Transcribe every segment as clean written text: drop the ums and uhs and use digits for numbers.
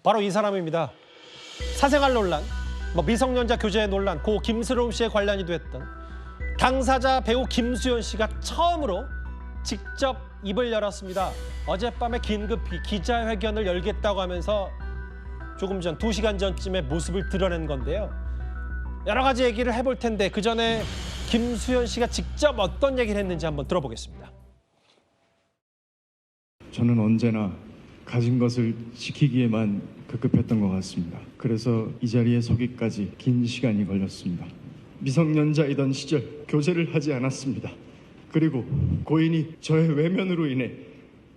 바로 이 사람입니다. 사생활 논란, 미성년자 교제 논란, 고 김스롬 씨에 관련이 됐던 당사자 배우 김수현 씨가 처음으로 직접 입을 열었습니다. 어젯밤에 긴급히 기자회견을 열겠다고 하면서 조금 전 2시간 전쯤에 모습을 드러낸 건데요. 여러 가지 얘기를 해볼 텐데 그 전에 김수현 씨가 직접 어떤 얘기를 했는지 한번 들어보겠습니다. 저는 언제나 가진 것을 지키기에만 급급했던 것 같습니다. 그래서 이 자리에 서기까지 긴 시간이 걸렸습니다. 미성년자이던 시절 교제를 하지 않았습니다. 그리고 고인이 저의 외면으로 인해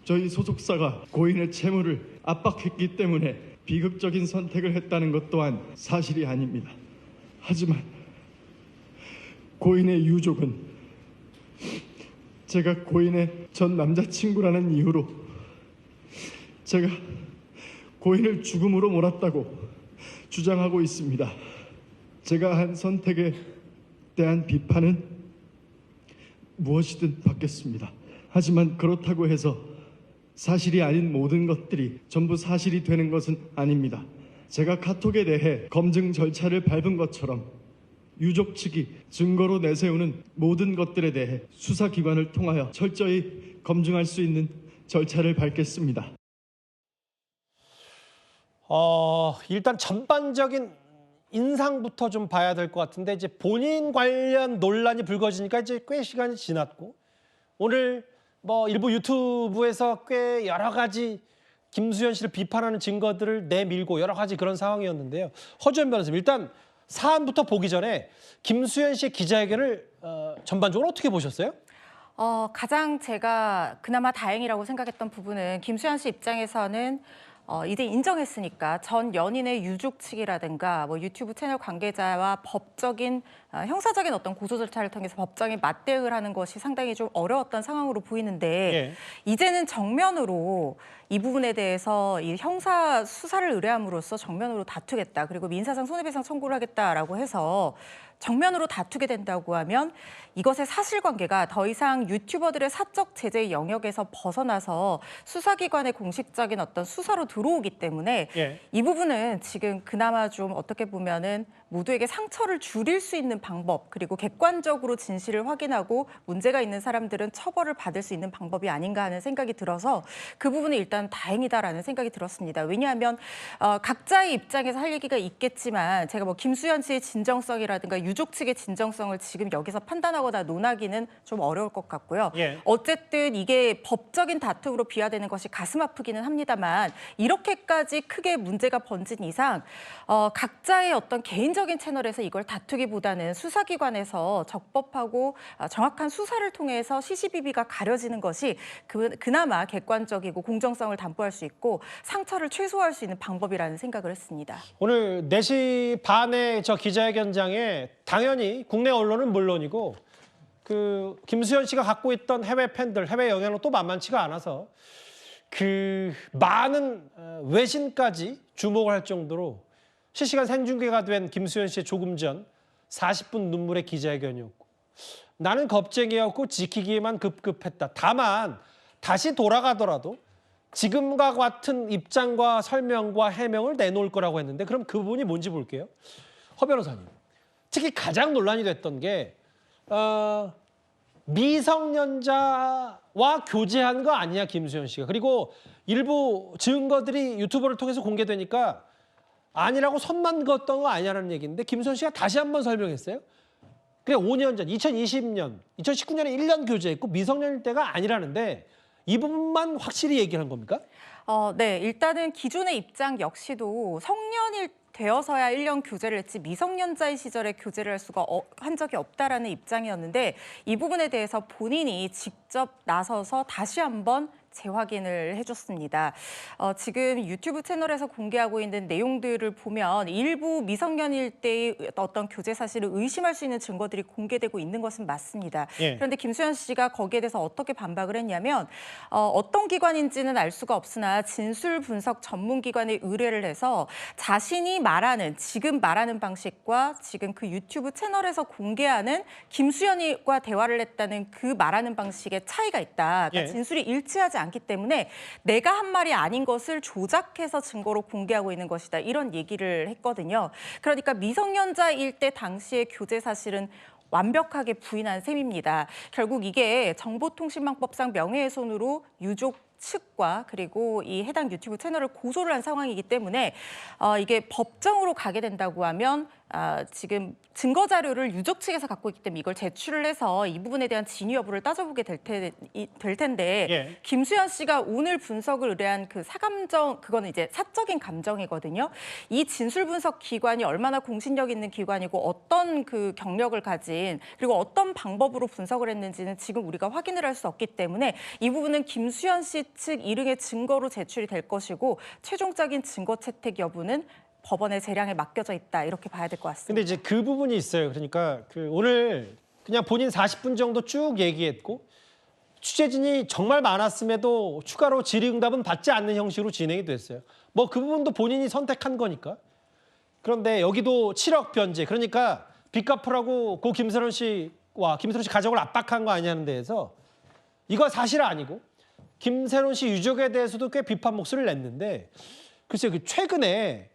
저희 소속사가 고인의 채무를 압박했기 때문에 비극적인 선택을 했다는 것 또한 사실이 아닙니다. 하지만 고인의 유족은 제가 고인의 전 남자친구라는 이유로 제가 고인을 죽음으로 몰았다고 주장하고 있습니다. 제가 한 선택에 대한 비판은 무엇이든 받겠습니다. 하지만 그렇다고 해서 사실이 아닌 모든 것들이 전부 사실이 되는 것은 아닙니다. 제가 카톡에 대해 검증 절차를 밟은 것처럼 유족 측이 증거로 내세우는 모든 것들에 대해 수사기관을 통하여 철저히 검증할 수 있는 절차를 밟겠습니다. 일단 전반적인 인상부터 좀 봐야 될 것 같은데 이제 본인 관련 논란이 불거지니까 이제 꽤 시간이 지났고 오늘 일부 유튜브에서 꽤 여러 가지 김수현 씨를 비판하는 증거들을 내밀고 여러 가지 그런 상황이었는데요. 허주연 변호사님, 일단 사안부터 보기 전에 김수현 씨의 기자회견을 전반적으로 어떻게 보셨어요? 가장 제가 그나마 다행이라고 생각했던 부분은 김수현 씨 입장에서는 이제 인정했으니까 전 연인의 유족 측이라든가 유튜브 채널 관계자와 법적인 형사적인 어떤 고소 절차를 통해서 법정에 맞대응을 하는 것이 상당히 좀 어려웠던 상황으로 보이는데 이제는 정면으로 이 부분에 대해서 이 형사 수사를 의뢰함으로써 정면으로 다투겠다. 그리고 민사상 손해배상 청구를 하겠다라고 해서 정면으로 다투게 된다고 하면 이것의 사실관계가 더 이상 유튜버들의 사적 제재 영역에서 벗어나서 수사기관의 공식적인 어떤 수사로 들어오기 때문에 이 부분은 지금 그나마 좀 어떻게 보면은 모두에게 상처를 줄일 수 있는 방법, 그리고 객관적으로 진실을 확인하고 문제가 있는 사람들은 처벌을 받을 수 있는 방법이 아닌가 하는 생각이 들어서 그 부분은 일단 다행이다라는 생각이 들었습니다. 왜냐하면 각자의 입장에서 할 얘기가 있겠지만 제가 김수현 씨의 진정성이라든가 유족 측의 진정성을 지금 여기서 판단하거나 논하기는 좀 어려울 것 같고요. 어쨌든 이게 법적인 다툼으로 비화되는 것이 가슴 아프기는 합니다만 이렇게까지 크게 문제가 번진 이상 각자의 어떤 개인적인 채널에서 이걸 다투기보다는 수사기관에서 적법하고 정확한 수사를 통해서 시시비비가 가려지는 것이 그나마 객관적이고 공정성을 담보할 수 있고 상처를 최소화할 수 있는 방법이라는 생각을 했습니다. 오늘 4시 반에 저 기자회견장에 당연히 국내 언론은 물론이고 그 김수현 씨가 갖고 있던 해외 팬들, 해외 영향력도 만만치가 않아서 그 많은 외신까지 주목을 할 정도로 실시간 생중계가 된 김수현 씨의 조금 전 40분 눈물의 기자회견이었고 나는 겁쟁이였고 지키기에만 급급했다. 다만 다시 돌아가더라도 지금과 같은 입장과 설명과 해명을 내놓을 거라고 했는데 그럼 그 부분이 뭔지 볼게요. 허 변호사님, 특히 가장 논란이 됐던 게 미성년자와 교제한 거 아니냐 김수현 씨가. 그리고 일부 증거들이 유튜브를 통해서 공개되니까 아니라고 손만 그었던 거 아니냐는 얘기인데 김수현 씨가 다시 한번 설명했어요. 그게 5년 전 2020년, 2019년에 1년 교제했고 미성년일 때가 아니라는데 이 부분만 확실히 얘기한 겁니까? 네, 일단은 기존의 입장 역시도 성년일 되어서야 1년 교제를 했지 미성년자의 시절에 교제를 한 적이 없다라는 입장이었는데 이 부분에 대해서 본인이 직접 나서서 다시 한번 재확인을 해줬습니다. 지금 유튜브 채널에서 공개하고 있는 내용들을 보면 일부 미성년일 때의 어떤 교제 사실을 의심할 수 있는 증거들이 공개되고 있는 것은 맞습니다. 그런데 김수현 씨가 거기에 대해서 어떻게 반박을 했냐면 어떤 기관인지는 알 수가 없으나 진술 분석 전문기관에 의뢰를 해서 자신이 지금 말하는 방식과 지금 그 유튜브 채널에서 공개하는 김수현과 대화를 했다는 그 말하는 방식에 차이가 있다. 그러니까 진술이 일치하지 않기 때문에 내가 한 말이 아닌 것을 조작해서 증거로 공개하고 있는 것이다. 이런 얘기를 했거든요. 그러니까 미성년자일 때 당시의 교제 사실은 완벽하게 부인한 셈입니다. 결국 이게 정보통신망법상 명예훼손으로 유족 측과 그리고 이 해당 유튜브 채널을 고소를 한 상황이기 때문에 이게 법정으로 가게 된다고 하면 지금 증거 자료를 유족 측에서 갖고 있기 때문에 이걸 제출을 해서 이 부분에 대한 진위 여부를 따져보게 될 텐데 예. 김수현 씨가 오늘 분석을 의뢰한 그 사감정, 그거는 이제 사적인 감정이거든요. 이 진술 분석 기관이 얼마나 공신력 있는 기관이고 어떤 그 경력을 가진 그리고 어떤 방법으로 분석을 했는지는 지금 우리가 확인을 할 수 없기 때문에 이 부분은 김수현 씨 측 일흥의 증거로 제출이 될 것이고 최종적인 증거 채택 여부는 법원의 재량에 맡겨져 있다 이렇게 봐야 될 것 같습니다. 근데 이제 그 부분이 있어요. 그러니까 그 오늘 그냥 본인 40분 정도 쭉 얘기했고 취재진이 정말 많았음에도 추가로 질의응답은 받지 않는 형식으로 진행이 됐어요. 뭐 그 부분도 본인이 선택한 거니까. 그런데 여기도 7억 변제, 그러니까 빚 갚으라고 고 김세론 씨와 김세론 씨 가족을 압박한 거 아니냐는 데에서 이거 사실 아니고 김세론 씨 유족에 대해서도 꽤 비판 목소리를 냈는데 글쎄요, 그 최근에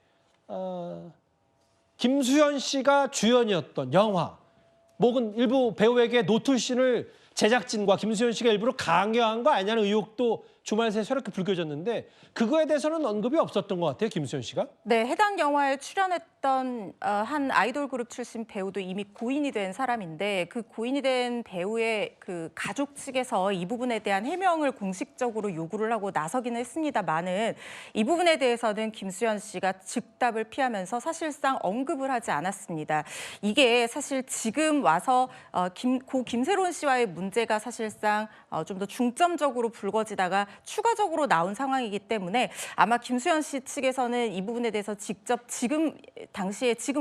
김수현 씨가 주연이었던 영화 혹은 일부 배우에게 노출신을 제작진과 김수현 씨가 일부러 강요한 거 아니냐는 의혹도 주말 새에 새롭게 불거졌는데 그거에 대해서는 언급이 없었던 것 같아요, 김수현 씨가. 네, 해당 영화에 출연했던 한 아이돌 그룹 출신 배우도 이미 고인이 된 사람인데 그 고인이 된 배우의 그 가족 측에서 이 부분에 대한 해명을 공식적으로 요구를 하고 나서기는 했습니다만은 이 부분에 대해서는 김수현 씨가 즉답을 피하면서 사실상 언급을 하지 않았습니다. 이게 사실 지금 와서 고 김세론 씨와의 문제가 사실상 좀 더 중점적으로 불거지다가 추가적으로 나온 상황이기 때문에 아마 김수현 씨 측에서는 이 부분에 대해서 직접 지금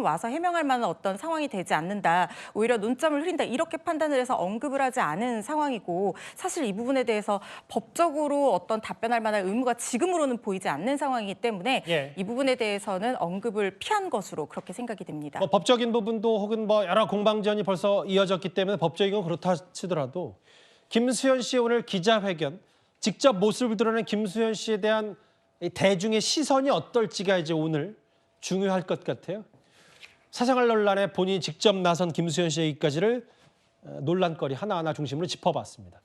와서 해명할 만한 어떤 상황이 되지 않는다. 오히려 논점을 흐린다. 이렇게 판단을 해서 언급을 하지 않은 상황이고 사실 이 부분에 대해서 법적으로 어떤 답변할 만한 의무가 지금으로는 보이지 않는 상황이기 때문에 예. 이 부분에 대해서는 언급을 피한 것으로 그렇게 생각이 됩니다. 뭐 법적인 부분도 혹은 뭐 여러 공방전이 벌써 이어졌기 때문에 법적인 건 그렇다 치더라도 김수현 씨 오늘 기자회견 직접 모습을 드러낸 김수현 씨에 대한 이 대중의 시선이 어떨지가 이제 오늘 중요할 것 같아요. 사생활 논란에 본인이 직접 나선 김수현 씨 얘기까지를 논란거리 하나하나 중심으로 짚어봤습니다.